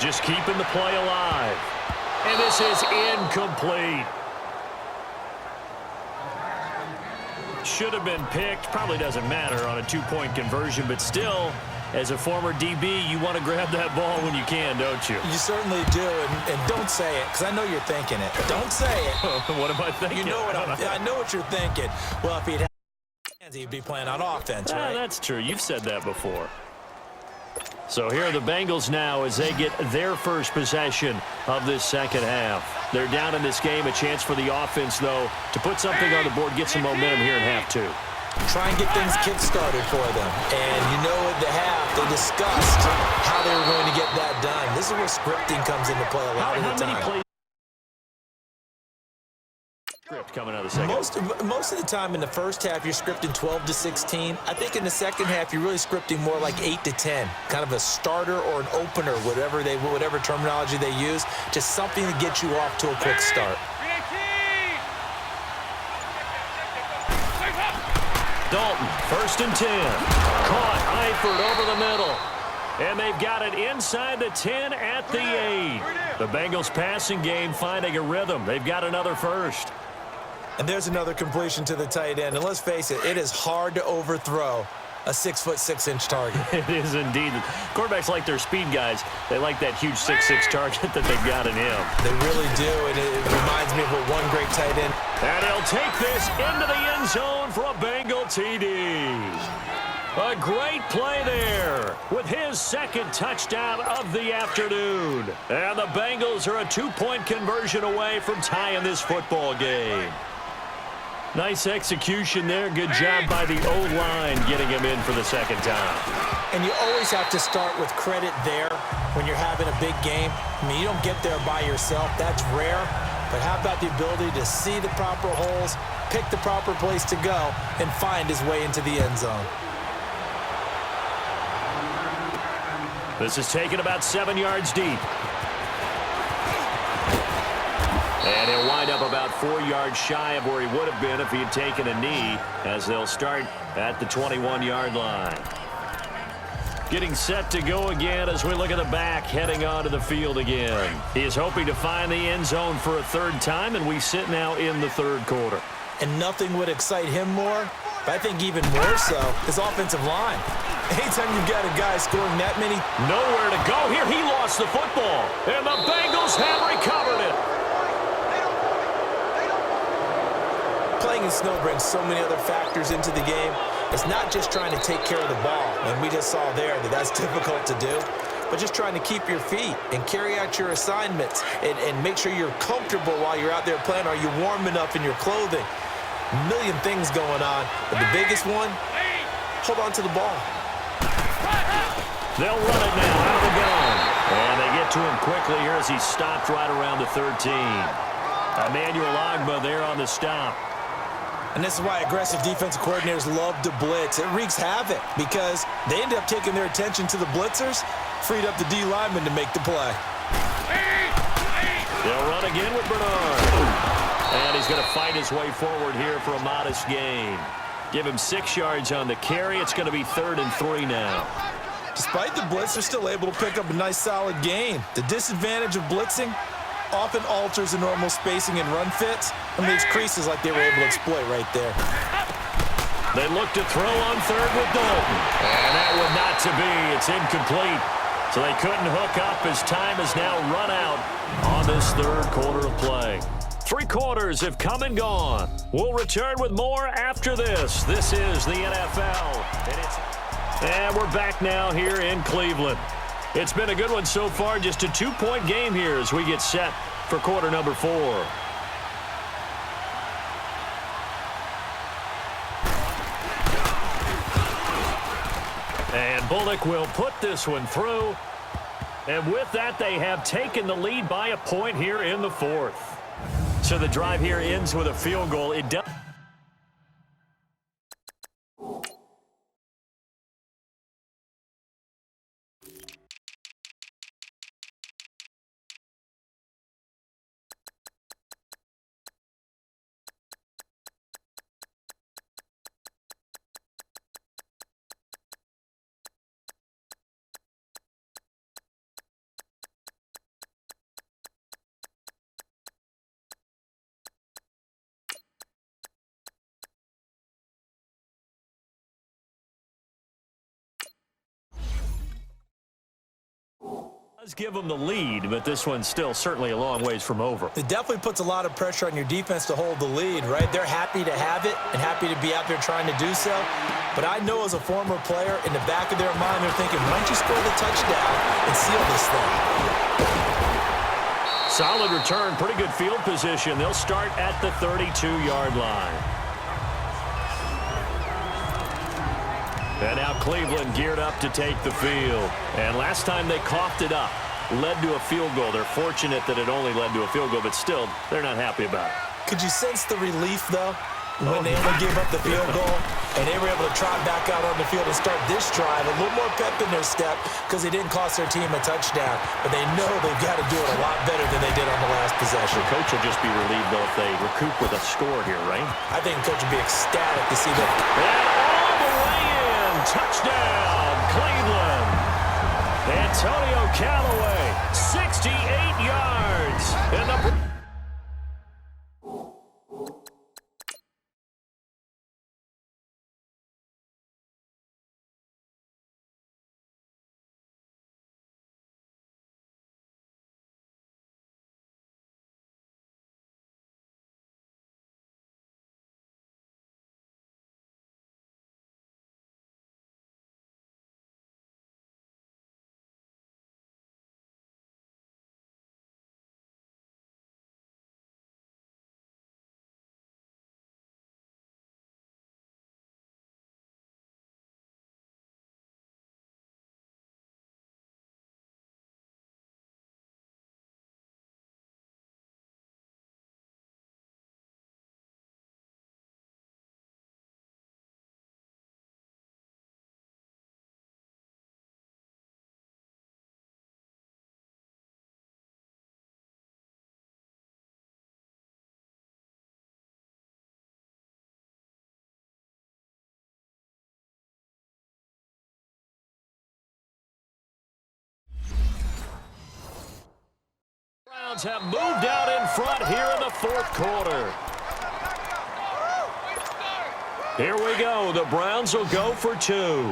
Just keeping the play alive. And this is incomplete. Should have been picked. Probably doesn't matter on a two-point conversion, but still, as a former DB, you want to grab that ball when you can, don't you? You certainly do, and don't say it, because I know you're thinking it. Don't say it. What am I thinking? You know what I know what you're thinking. Well, if he'd had hands, he'd be playing on offense, right? That's true. You've said that before. So here are the Bengals now as they get their first possession of this second half. They're down in this game. A chance for the offense, though, to put something on the board, get some momentum here in half two. Try and get things kick-started for them. And you know at the half, they discussed how they were going to get that done. This is where scripting comes into play a lot of the time. Script coming out of the second. Most of the time in the first half, you're scripting 12 to 16. I think in the second half, you're really scripting more like 8 to 10, kind of a starter or an opener, whatever terminology they use, just something to get you off to a quick start. Dalton, 1st and 10. Caught Eifert over the middle. And they've got it inside the 10 at the 8. The Bengals passing game finding a rhythm. They've got another first. And there's another completion to the tight end. And let's face it, it is hard to overthrow a 6'6" target. It is indeed. Quarterbacks like their speed guys. They like that huge 6'6" target that they've got in him. They really do, and it reminds me of what one great tight end. And he'll take this into the end zone for a Bengal TD. A great play there with his second touchdown of the afternoon. And the Bengals are a two-point conversion away from tying this football game. Nice execution there. Good job by the O-line getting him in for the second time. And you always have to start with credit there when you're having a big game. I mean, you don't get there by yourself. That's rare. But how about the ability to see the proper holes, pick the proper place to go, and find his way into the end zone? This is taken about 7 yards deep. And he'll wind up about 4 yards shy of where he would have been if he had taken a knee, as they'll start at the 21-yard line. Getting set to go again as we look at the back, heading onto the field again. He is hoping to find the end zone for a third time, and we sit now in the third quarter. And nothing would excite him more, but I think even more so, his offensive line. Anytime you've got a guy scoring that many. Nowhere to go here. He lost the football, and the Bengals have recovered it. Playing in snow brings so many other factors into the game. It's not just trying to take care of the ball, and we just saw there that that's difficult to do, but just trying to keep your feet and carry out your assignments and make sure you're comfortable while you're out there playing. Are you warm enough in your clothing? A million things going on, but the biggest one, hold on to the ball. They'll run it now out of the gun. And they get to him quickly here as he stopped right around the 13. Emmanuel Ogbah there on the stop. And this is why aggressive defensive coordinators love to blitz. It wreaks havoc because they end up taking their attention to the blitzers, freed up the D lineman to make the play. They'll run again with Bernard. And he's going to fight his way forward here for a modest gain. Give him 6 yards on the carry. It's going to be 3rd and 3 now. Despite the blitz, they're still able to pick up a nice solid gain. The disadvantage of blitzing often alters the normal spacing and run fits and leaves creases like they were able to exploit right there. They look to throw on 3rd with Dalton. And that would not to be. It's incomplete. So they couldn't hook up as time has now run out on this 3rd quarter of play. 3 quarters have come and gone. We'll return with more after this. This is the NFL. And we're back now here in Cleveland. It's been a good one so far. Just a 2-point game here as we get set for quarter number 4. And Bullock will put this one through. And with that, they have taken the lead by a point here in the 4th. So the drive here ends with a field goal. It does. Does give them the lead, but this one's still certainly a long ways from over. It definitely puts a lot of pressure on your defense to hold the lead, right? They're happy to have it and happy to be out there trying to do so. But I know as a former player, in the back of their mind, they're thinking, why don't you score the touchdown and seal this thing? Solid return, pretty good field position. They'll start at the 32-yard line. And now Cleveland geared up to take the field. And last time they coughed it up, led to a field goal. They're fortunate that it only led to a field goal, but still, they're not happy about it. Could you sense the relief, though, when they only gave up the field goal and they were able to trot back out on the field and start this drive, a little more pep in their step because they didn't cost their team a touchdown, but they know they've got to do it a lot better than they did on the last possession. The coach will just be relieved, though, if they recoup with a score here, right? I think the coach would be ecstatic to see that. And all the way in, touchdown, Cleveland. Antonio Callaway, 68 yards. And the Browns have moved out in front here in the fourth quarter. Here we go. The Browns will go for two.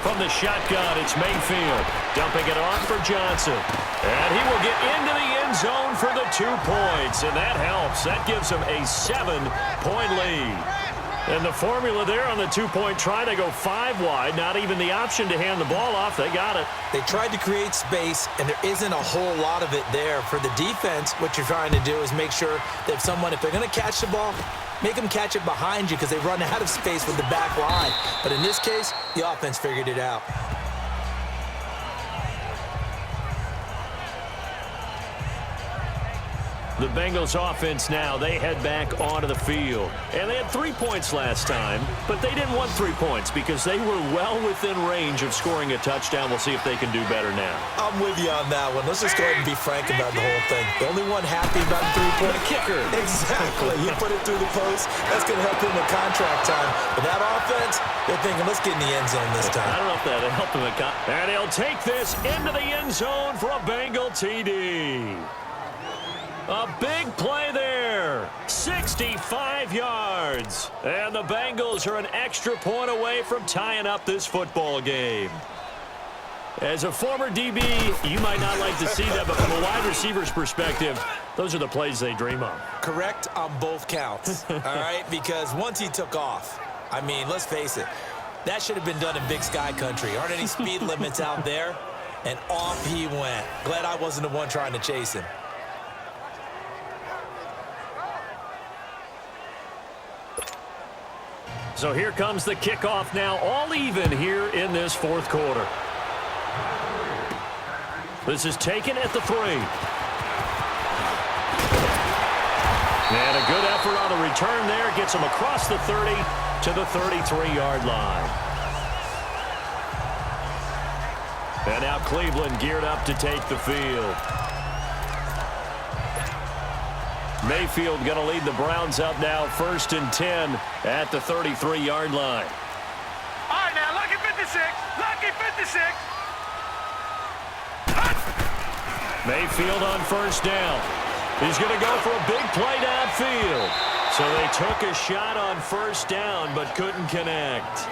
From the shotgun, it's Mayfield. Dumping it off for Johnson. And he will get into the end zone for the 2 points. And that helps. That gives him a 7-point lead. And the formula there on the 2-point try, they go 5 wide. Not even the option to hand the ball off. They got it. They tried to create space, and there isn't a whole lot of it there. For the defense, what you're trying to do is make sure that if they're going to catch the ball, make them catch it behind you because they run out of space with the back line. But in this case, the offense figured it out. The Bengals offense now, they head back onto the field. And they had 3 points last time, but they didn't want 3 points because they were well within range of scoring a touchdown. We'll see if they can do better now. I'm with you on that one. Let's just go ahead and be frank about the whole thing. The only one happy about the 3-point kicker. Exactly. You put it through the post. That's going to help him with contract time. But that offense, they're thinking, let's get in the end zone this time. I don't know if that'll help him. And he'll take this into the end zone for a Bengal TD. A big play there, 65 yards. And the Bengals are an extra point away from tying up this football game. As a former DB, you might not like to see that, but from a wide receiver's perspective, those are the plays they dream of. Correct on both counts, all right? Because once he took off, I mean, let's face it, that should have been done in Big Sky Country. Aren't any speed limits out there? And off he went. Glad I wasn't the one trying to chase him. So here comes the kickoff now, all even here in this fourth quarter. This is taken at the 3. And a good effort on the return there. Gets him across the 30 to the 33-yard line. And now Cleveland geared up to take the field. Mayfield going to lead the Browns up now, 1st and 10 at the 33-yard line. All right, now, lucky 56. Lucky 56. Mayfield on 1st down. He's going to go for a big play downfield. So they took a shot on 1st down, but couldn't connect.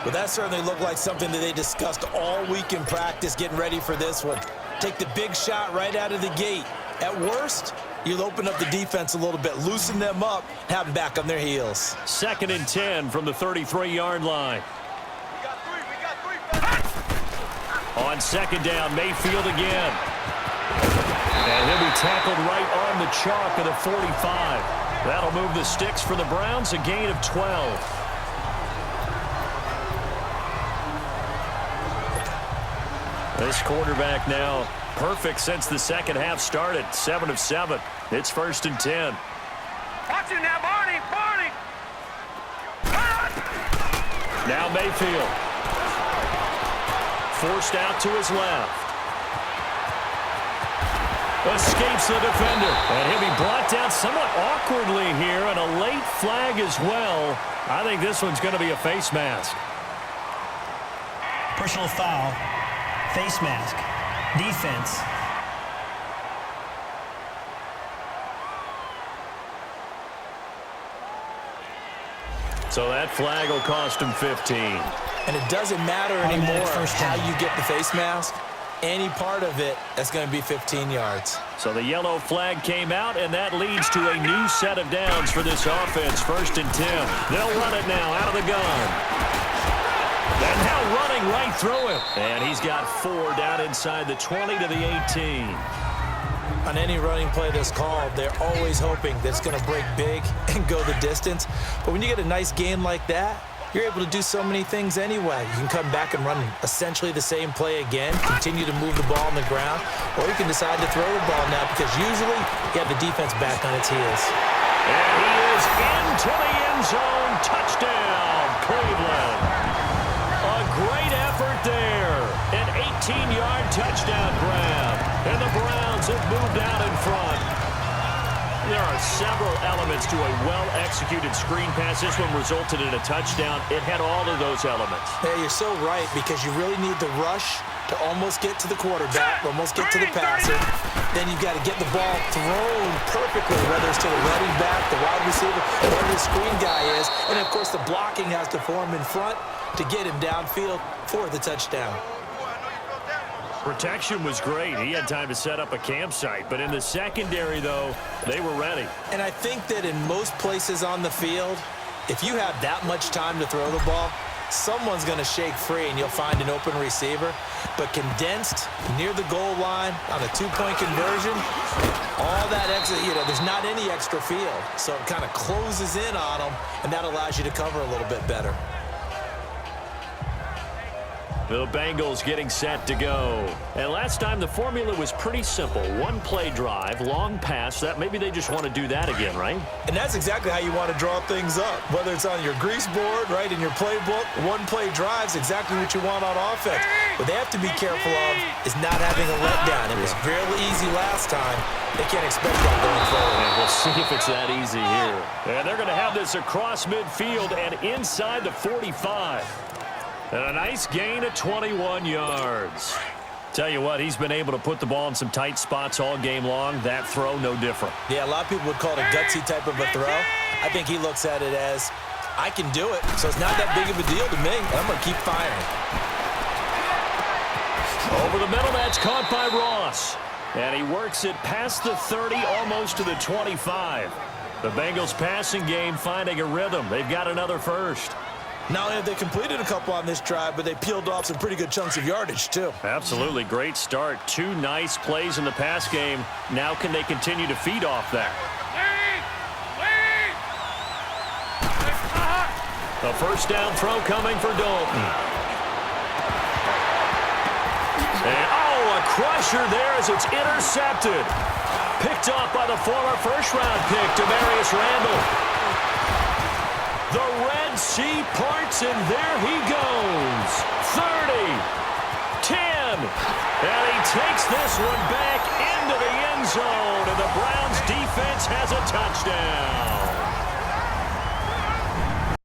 Well, that certainly looked like something that they discussed all week in practice getting ready for this one. Take the big shot right out of the gate. At worst, you'll open up the defense a little bit, loosen them up, have them back on their heels. 2nd and 10 from the 33-yard line. On 2nd down, Mayfield again. And he'll be tackled right on the chalk of the 45. That'll move the sticks for the Browns, a gain of 12. This quarterback now perfect since the second half started. 7 of 7. It's 1st and 10. Watch it now, Barney! Barney! Now Mayfield. Forced out to his left. Escapes the defender. And he'll be brought down somewhat awkwardly here, and a late flag as well. I think this one's going to be a face mask. Personal foul. Face mask. Defense. So that flag will cost him 15. And it doesn't matter anymore how you get the face mask. Any part of it, that's going to be 15 yards. So the yellow flag came out, and that leads to a new set of downs for this offense. 1st and 10. They'll run it now out of the gun. And now running right through him. And he's got 4 down inside the 20 to the 18. On any running play that's called, they're always hoping that it's going to break big and go the distance. But when you get a nice gain like that, you're able to do so many things anyway. You can come back and run essentially the same play again, continue to move the ball on the ground, or you can decide to throw the ball now because usually you have the defense back on its heels. And he is into the end zone. Touchdown, Cleveland. A great effort there. An 18-yard touchdown grab. And the Browns have moved out in front. There are several elements to a well-executed screen pass. This one resulted in a touchdown. It had all of those elements. Yeah, you're so right because you really need the rush to almost get to the quarterback, almost get to the passer. Then you've got to get the ball thrown perfectly, whether it's to the running back, the wide receiver, whoever the screen guy is. And, of course, the blocking has to form in front to get him downfield for the touchdown. Protection was great. He had time to set up a campsite. But in the secondary, though, they were ready. And I think that in most places on the field, if you have that much time to throw the ball, someone's going to shake free and you'll find an open receiver. But condensed near the goal line on a 2-point conversion, all that extra, there's not any extra field. So it kind of closes in on them, and that allows you to cover a little bit better. The Bengals getting set to go. And last time the formula was pretty simple. One play drive, long pass. That maybe they just want to do that again, right? And that's exactly how you want to draw things up. Whether it's on your grease board, right, in your playbook, one play drive's exactly what you want on offense. What they have to be careful of is not having a letdown. It was fairly easy last time. They can't expect that going forward. And we'll see if it's that easy here. And they're going to have this across midfield and inside the 45. And a nice gain of 21 yards. Tell you what, he's been able to put the ball in some tight spots all game long. That throw, no different. Yeah, a lot of people would call it a gutsy type of a throw. I think he looks at it as, I can do it, so it's not that big of a deal to me. I'm going to keep firing. Over the middle, that's caught by Ross. And he works it past the 30, almost to the 25. The Bengals passing game finding a rhythm. They've got another first. Not only have they completed a couple on this drive, but they peeled off some pretty good chunks of yardage, too. Absolutely. Great start. 2 nice plays in the pass game. Now can they continue to feed off that? A first down throw coming for Dalton. And, a crusher there as it's intercepted. Picked off by the former first-round pick, Demarius Randall. The Red Sea parts, and there he goes. 30, 10, and he takes this one back into the end zone, and the Browns defense has a touchdown.